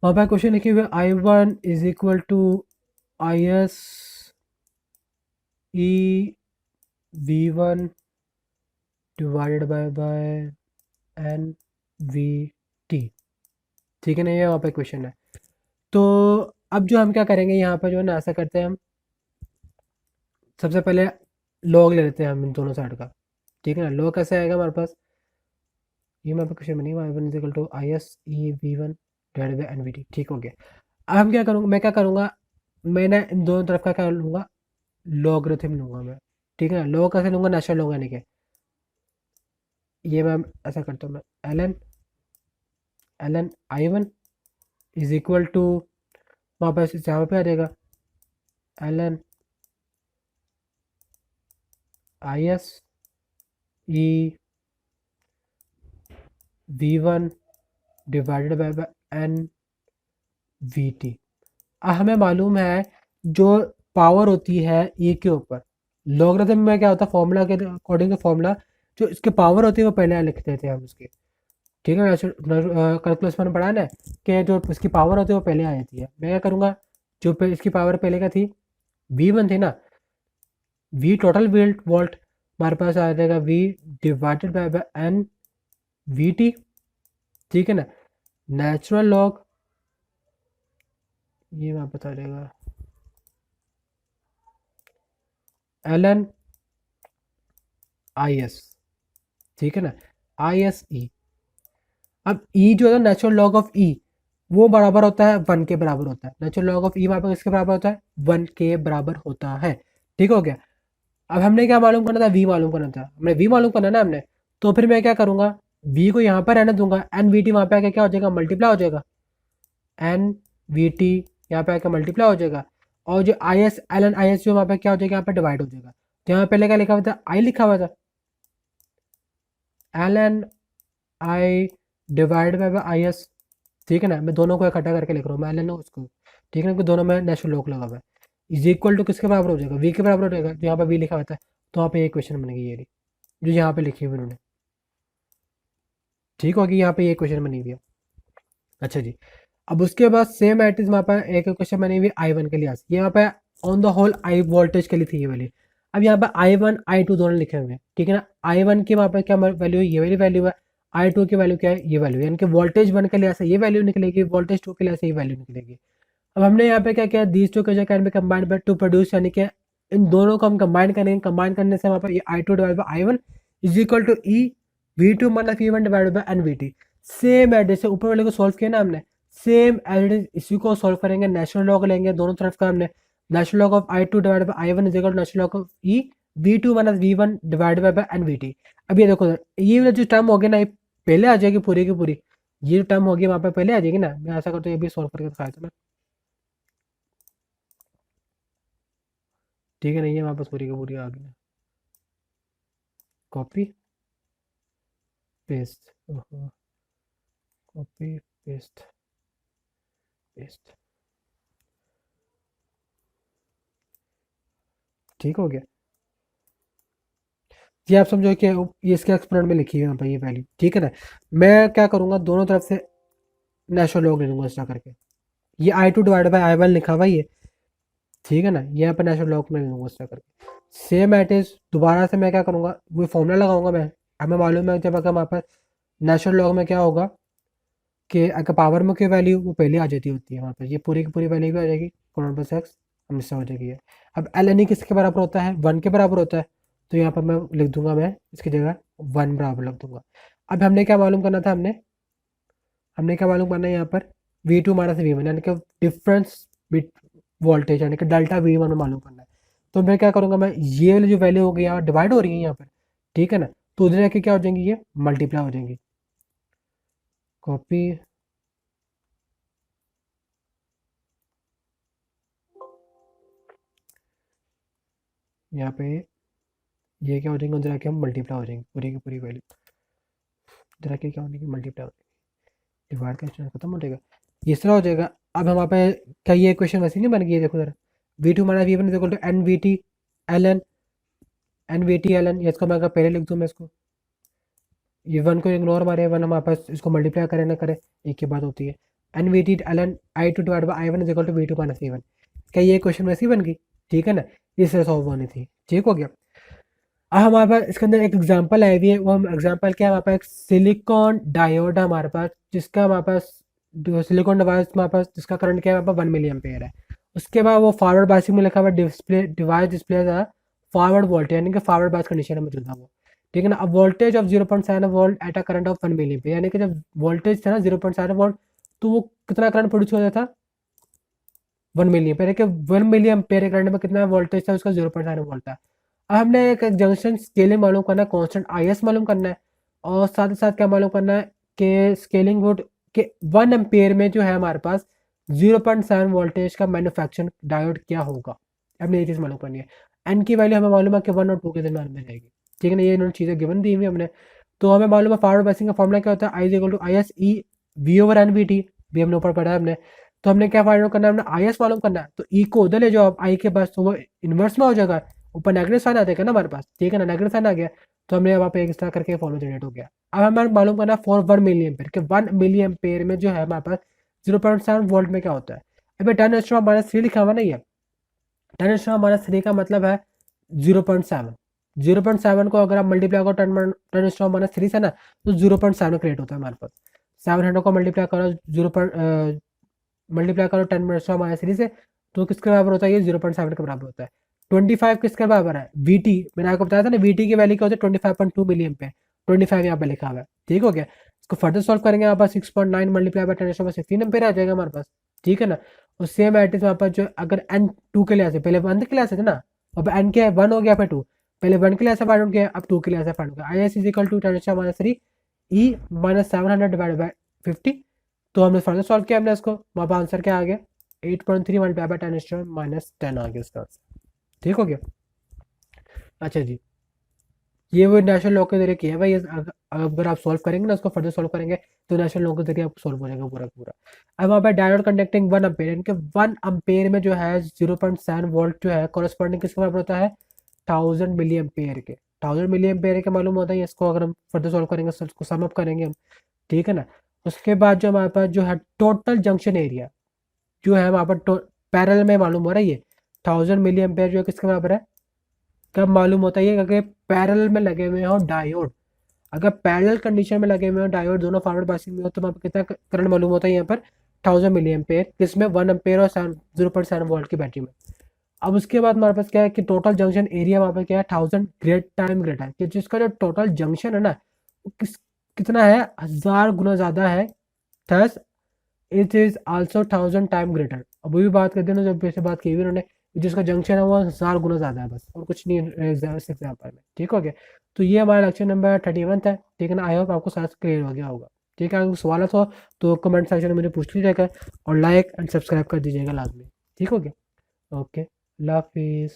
वहाँ पर क्वेश्चन लिखे हुए I1 is equal to I S E V one divided by N V T, ठीक है ना, ये वहाँ पर क्वेश्चन है। तो अब जो हम क्या करेंगे यहाँ पर जो है ना ऐसा करते हैं हम सबसे पहले लॉग ले लेते हैं हम इन दोनों साइड का, ठीक है ना। लॉग कैसे आएगा हमारे पास, ये मेरे पास क्वेश्चन बनी Y one is equal to I S E V one divided by N V T, ठीक हो गया। अब हम क्या करूँगा, मैं क्या करूँगा, मैंने इन दोनों तरफ का क्या लूँगा, लॉगरिथम लूँगा मैं, ठीक है ना। लॉग कैसे लूँगा, नेचुरल लॉग यानी कि ये मैं ऐसा करता हूँ मैं L N L N I one is equal to, वापस यहाँ पे आ जाएगा L N I S E V one divided by N V T. हमें मालूम है जो पावर होती है ई के ऊपर, लॉगरिथम में क्या होता है, फॉर्मूला के अकॉर्डिंग टू फॉर्मूला जो इसके पावर होती है वो पहले लिख देते हैं हम उसके। ठीक है, कैलकुलस में पढ़ा ना कि जो इसकी पावर होती है वो पहले आ जाती है। मैं क्या करूँगा, जो इसकी पावर पहले क्या थी, वी वन थी ना, वी टोटल वोल्ट वोल्ट हमारे पास आ जाएगा V divided by N V T. ठीक है ना, नेचुरल लॉग, ये वहाँ पता जाएगा एल एन आई एस। ठीक है ना, आई एस ई। अब ई जो है नेचुरल लॉग ऑफ ई वो बराबर होता है 1 के बराबर होता है। नेचुरल लॉग ऑफ ई वहाँ पर किसके बराबर होता है, 1 के बराबर होता है। ठीक हो गया। अब हमने क्या मालूम करना था, वी मालूम करना था, हमने वी मालूम करना ना हमने, तो फिर मैं क्या करूँगा, वी को यहाँ पर रहने दूंगा, एन वी टी वहाँ पे आके क्या हो जाएगा, मल्टीप्लाई हो जाएगा, एन वी टी यहाँ पे आके मल्टीप्लाई हो जाएगा, और जो I S L N I S जो वहाँ पे क्या हो जाएगा, यहाँ पे डिवाइड हो जाएगा। तो यहाँ पहले क्या लिखा हुआ था, आई लिखा हुआ था, L N I divide by I S. ठीक है ना, मैं दोनों को इकट्ठा करके लिख रहा हूँ, मैं एल एन उसको। ठीक है ना, क्योंकि दोनों में नेचुरल लॉग लगा हुआ है। इज इक्वल टू किसके बराबर हो जाएगा, वी के बराबर हो जाएगा, जो यहाँ पे वी लिखा हुआ था। तो यहाँ पे ये क्वेश्चन बनेगी, ये जो यहाँ पे लिखी हुई उन्होंने। ठीक होगी, यहाँ पे ये क्वेश्चन बनी हुई है। अच्छा जी, अब उसके बाद सेम एटिज वहाँ पर एक क्वेश्चन बनी हुई आई वन के लिए, ये यहाँ पे on the whole I voltage के लिए थी ये वाली। अब यहाँ पर आई वन आई टू दोनों लिखे हुए हैं। ठीक है ना, आई वन की वहाँ पर क्या वैल्यू है, ये वाली वैल्यू है, आई टू की वैल्यू क्या है, ये वैल्यू, यानी कि वोल्टेज वन के लिए ऐसे ये वैल्यू निकलेगी, वोल्टेज टू के लिए ऐसे ये वैल्यू निकलेगी। अब हमने यहाँ पे क्या किया, these two can be combined by two produce, यानी कि इन दोनों को हम कंबाइन करेंगे, कंबाइन करने से वहाँ पर ये I two divide by I one is equal to E V two minus V one divide by N V T. Same as जैसे ऊपर वाले को सॉल्व किया ना हमने, सेम एज इट इज इसी को सॉल्व करेंगे, नेचुरल लॉग लेंगे दोनों तरफ का हमने, natural log of I two divide by I one is equal to natural log of e V two minus V one divide by N V T. अब ये देखो, ये वाला जो टर्म होगी ना, ये पहले आ जाएगी पूरी की पूरी, ये जो टर्म होगी वहाँ पे पहले आ जाएगी ना। मैं ऐसा करता हूँ, ये भी सॉल्व करके दिखाया था मैं। ठीक है, नहीं है वापस पूरी की पूरी आ गई, copy paste, copy paste paste. ठीक हो गया, ये आप समझो कि ये इसके एक्सपोनेंट में लिखी है यहाँ पर ये वैल्यू। ठीक है ना, मैं क्या करूँगा, दोनों तरफ से नेचुरल लॉग ले लूँगा इस तरह करके, ये I two divide by I one लिखा हुआ ये। ठीक है ना, ये यहाँ पर नेचुरल लॉग में ले लूँगा इस तरह करके। सेम एट इज दोबारा से मैं क्या करूँगा, वो फॉर्मूला लगाऊंगा मैं। हमें मालूम है जब अगर हमारे पास नेचुरल लॉग में क्या होगा कि अगर पावर में की वैल्यू वो पहले आ जाती होती है, वहाँ पर ये पूरी की पूरी वैल्यू भी आ जाएगी, कॉमन प्लस एक्स हमेशा हो जाएगी है। अब एल एन ई किसके बराबर होता है, 1 के बराबर होता है, तो यहाँ पर मैं लिख दूंगा, मैं इसकी जगह 1 बराबर लिख दूंगा। अब हमने क्या मालूम करना था, हमने हमने क्या मालूम करना है यहाँ पर, V two minus V one, यानी कि डिफरेंस बिट वोल्टेज, यानी कि डेल्टा वी वन मालूम करना है। तो मैं क्या करूँगा, मैं ये वाली जो वैल्यू होगी यहाँ डिवाइड हो रही है यहाँ पर, ठीक है ना, तो उधर जाके क्या हो जाएंगी, ये मल्टीप्लाई हो जाएंगी। कॉपी, यहाँ पे ये क्या हो जाएंगे, उधर आके हम मल्टीप्लाई हो जाएंगे, पूरी की पूरी वैल्यू इधर आके क्या हो जाएगी, मल्टीप्लाई हो जाएगी, डिवाइड का स्टेप खत्म हो जाएगा, ये इस तरह हो जाएगा। अब हम यहाँ पे क्या ये क्वेश्चन वैसे नहीं बन गई है, देखो जरा, V two minus V one is equal to N V T L N V T L N, इसको मैं अगर पहले लिख दूँ, मैं इसको ये वन को इग्नोर मारे, वन हमारे पास इसको मल्टीप्लाई करे ना करे एक ही बात होती है। N V T L N I two divide by I one is equal to V two minus V one. क्या ये क्वेश्चन वैसे ही बन गई, ठीक है ना, इस तरह सॉल्व होनी थी। ठीक हो गया। अब हमारे पास इसके अंदर एक एग्जांपल है, भी है वो हम एग्जांपल क्या है, हमारे पास एक सिलिकॉन डायोड है हमारे पास, जिसका हमारे पास सिलिकॉन डिवाइस हमारे पास जिसका करंट क्या है, हमारे पास 1 मिली एम्पेयर है। उसके बाद वो फॉरवर्ड बायसिंग में लिखा हुआ display device display forward voltage, यानी कि फॉरवर्ड बायस कंडीशन में मौजूद था वो। ठीक है ना, अब voltage of 0.7 volt at a current of 1 milli ampere, यानी कि जब वोल्टेज था ना 0.7 वोल्ट, तो वो कितना करंट प्रोड्यूस हो जाता था, 1 मिली एम्पेयर, कि 1 मिली एम्पेयर करंट में कितना वोल्टेज था, उसका 0.7 वोल्ट था। अब हमने एक जंक्शन स्केलिंग मालूम करना है, कांस्टेंट आई एस मालूम करना है, और साथ ही साथ क्या मालूम करना है कि स्केलिंग वुड कि 1 एम्पेयर में जो है हमारे पास 0.7 वोल्टेज का मैन्युफैक्चरिंग डायोड क्या होगा। हमने ये चीज़ मालूम करनी है। एन की वैल्यू हमें मालूम है कि 1 और 2 के दरमियान में जाएगी, ठीक है ना। ये इन्होंने चीज़ें गिवन दी हुई हमने। तो हमें मालूम है फॉरवर्ड बायसिंग का फॉर्मूला क्या होता है, I is equal to I S E V over N V T, भी हमने ऊपर पढ़ा है हमने। तो हमने क्या फाइंड आउट करना है, हमने आई एस मालूम करना है। तो ई को उधर ले जाओ आप आई के पास, तो वो इन्वर्स में हो जाएगा, ऊपर नेगेटिव साइन आ जाएगा ना हमारे पास, ठीक है ना, नेगेटिव साइन आ गया। तो हमने वहाँ पे एक इस तरह करके फॉर्मूला जनरेट हो गया। अब हमें मालूम करना है फॉर 1 मिली एम्पेयर कि 1 मिली एम्पेयर में जो है हमारे पास 0.7 वोल्ट में क्या होता है। अभी 10⁻³ लिखा हुआ नहीं है, 10⁻³ का मतलब है 0.7। 0.7 को अगर आप मल्टीप्लाई करो 10⁻³ से ना, तो 0.7 क्रिएट होता है हमारे पास। 700 को मल्टीप्लाई करो 10⁻³ से, तो किसके बराबर होता है, ये 0.7 के बराबर होता है। 25 किसके बराबर है, वीटी, मैंने आपको बताया था ना वीटी की वैल्यू क्या होती है, 25.2 मिली एम्पेयर। 25 यहाँ पे लिखा हुआ है, ठीक हो गया। इसको फर्दर सॉल्व करेंगे हमारे पास 6.9 मल्टीप्लाई बाय 10⁻16 एम्पेयर आ जाएगा हमारे पास, ठीक है ना। और सेम एट इज वहाँ पर जो अगर एन 2 के लिए ऐसे, पहले 1 के लिए ऐसे थे ना, अब एन के 1 हो गया फिर 2, पहले 1 के लिए ऐसा फाइंड आउट किया, अब 2 के लिए ऐसा फाइंड आउट किया। I S is equal to 10⁻³ e minus 700 divided by 50। तो हमने फर्दर सॉल्व किया हमने इसको, वहाँ पर आंसर क्या आ गया, 8.3 मल्टीप्लाई बाय 10⁻10 आ गया इसका आंसर, ठीक हो गया। अच्छा जी, ये वो नेशनल लॉ के जरिए किया है भाई। अगर आप सॉल्व करेंगे ना, उसको फर्दर सॉल्व करेंगे, तो नेशनल लॉ के जरिए आपको सॉल्व हो जाएगा पूरा पूरा। अब वहाँ पे डायोड कंडक्टिंग 1 एम्पेयर, इनके 1 एम्पेयर में जो है 0.7 वोल्ट जो है कॉरेस्पॉन्डिंग किसके बराबर होता है, 1000 मिली एम्पेयर के। 1000 मिली एम्पेयर के मालूम होता है, इसको अगर हम फर्दर सॉल्व करेंगे, उसको सम अप करेंगे हम, ठीक है ना। उसके बाद जो हमारे पास जो है टोटल जंक्शन एरिया जो है वहाँ पर पैरेलल में मालूम हो रहा है, ये 1000 मिली एम्पेयर जो है किसके बराबर है, कब मालूम होता है ये, अगर पैरेलल में लगे हुए हो डायोड, अगर पैरेलल कंडीशन में लगे हुए हो डायोड, दोनों फॉरवर्ड पासिंग में हो, तो वहाँ पर कितना करंट मालूम होता है यहाँ पर, 1000 मिली एम्पेयर, किसमें 1 एम्पेयर और 0.7 वोल्ट की बैटरी में। अब उसके बाद हमारे पास क्या है कि टोटल जंक्शन एरिया वहाँ पर क्या है, 1000 ग्रेड टाइम ग्रेड है, कि जिसका जो टोटल जंक्शन है ना, वो कितना है, 1000 गुना ज़्यादा है, thus it is also 1000 time greater. अब भी बात करते हैं ना, जब वैसे बात की हुई उन्होंने, जिसका जंक्शन है वो 1000 गुना ज़्यादा है बस, और कुछ नहीं है इस एग्जाम्पल में, ठीक हो गया। तो ये हमारा लेक्चर नंबर 31 है, ठीक है ना। आई होप आपको सारा क्लियर हो गया होगा, ठीक है। अगर सवाल हो तो कमेंट सेक्शन में मुझे पूछ लीजिएगा, और लाइक एंड सब्सक्राइब कर दीजिएगा लाजमी, ठीक हो गया। ओके, अल्लाह हाफिज़।